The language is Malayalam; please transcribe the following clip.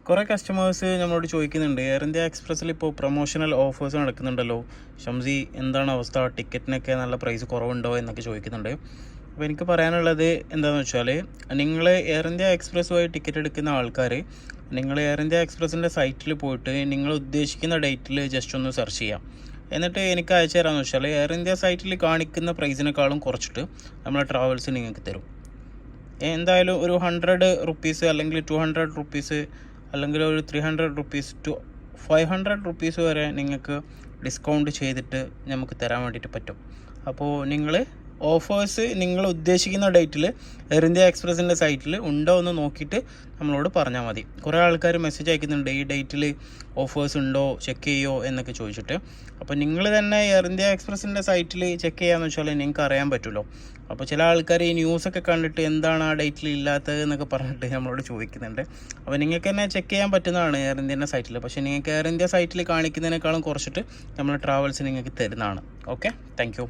കുറേ കസ്റ്റമേഴ്സ് നമ്മളോട് ചോദിക്കുന്നുണ്ട്, എയർ ഇന്ത്യ എക്സ്പ്രസ്സിൽ ഇപ്പോൾ പ്രൊമോഷണൽ ഓഫേഴ്സ് നടക്കുന്നുണ്ടല്ലോ ഷംസി, എന്താണ് അവസ്ഥ, ടിക്കറ്റിനൊക്കെ നല്ല പ്രൈസ് കുറവുണ്ടോ എന്നൊക്കെ ചോദിക്കുന്നുണ്ട്. അപ്പോൾ എനിക്ക് പറയാനുള്ളത് എന്താണെന്ന് വെച്ചാൽ, നിങ്ങൾ എയർ ഇന്ത്യ എക്സ്പ്രസ് വഴി ടിക്കറ്റ് എടുക്കുന്ന ആൾക്കാർ നിങ്ങൾ എയർ ഇന്ത്യ എക്സ്പ്രസിൻ്റെ സൈറ്റിൽ പോയിട്ട് നിങ്ങൾ ഉദ്ദേശിക്കുന്ന ഡേറ്റിൽ ജസ്റ്റ് ഒന്ന് സെർച്ച് ചെയ്യാം. എന്നിട്ട് എനിക്ക് അയച്ചു തരാമെന്ന് വെച്ചാൽ എയർ ഇന്ത്യ സൈറ്റിൽ കാണിക്കുന്ന പ്രൈസിനേക്കാളും കുറച്ചിട്ട് നമ്മളെ ട്രാവൽസ് നിങ്ങൾക്ക് തരും. എന്തായാലും ഒരു 100 റുപ്പീസ് അല്ലെങ്കിൽ 200 റുപ്പീസ് അല്ലെങ്കിൽ ഒരു 300 റുപ്പീസ് ടു 500 റുപ്പീസ് വരെ നിങ്ങൾക്ക് ഡിസ്കൗണ്ട് ചെയ്തിട്ട് നമുക്ക് തരാൻ വേണ്ടിയിട്ട് പറ്റും. അപ്പോൾ നിങ്ങൾ ഓഫേഴ്സ് നിങ്ങൾ ഉദ്ദേശിക്കുന്ന ഡേറ്റിൽ എയർ ഇന്ത്യ എക്സ്പ്രസിൻ്റെ സൈറ്റിൽ ഉണ്ടോ എന്ന് നോക്കിയിട്ട് നമ്മളോട് പറഞ്ഞാൽ മതി. കുറേ ആൾക്കാർ മെസ്സേജ് അയക്കുന്നുണ്ട്, ഈ ഡേറ്റിൽ ഓഫേഴ്സ് ഉണ്ടോ ചെക്ക് ചെയ്യോ എന്നൊക്കെ ചോദിച്ചിട്ട്. അപ്പോൾ നിങ്ങൾ തന്നെ എയർ ഇന്ത്യ എക്സ്പ്രസിൻ്റെ സൈറ്റിൽ ചെക്ക് ചെയ്യാമെന്ന് വെച്ചാൽ നിങ്ങൾക്ക് അറിയാൻ പറ്റുമല്ലോ. അപ്പോൾ ചില ആൾക്കാർ ഈ ന്യൂസൊക്കെ കണ്ടിട്ട് എന്താണ് ആ ഡേറ്റിൽ ഇല്ലാത്തത് എന്നൊക്കെ പറഞ്ഞിട്ട് നമ്മളോട് ചോദിക്കുന്നുണ്ട്. അപ്പോൾ നിങ്ങൾക്ക് തന്നെ ചെക്ക് ചെയ്യാൻ പറ്റുന്നതാണ് എയർ ഇന്ത്യൻ്റെ സൈറ്റിൽ. പക്ഷേ നിങ്ങൾക്ക് എയർ ഇന്ത്യ സൈറ്റിൽ കാണിക്കുന്നതിനേക്കാളും കുറച്ചിട്ട് നമ്മൾ ട്രാവൽസ് നിങ്ങൾക്ക് തരുന്നതാണ്. Okay, thank you.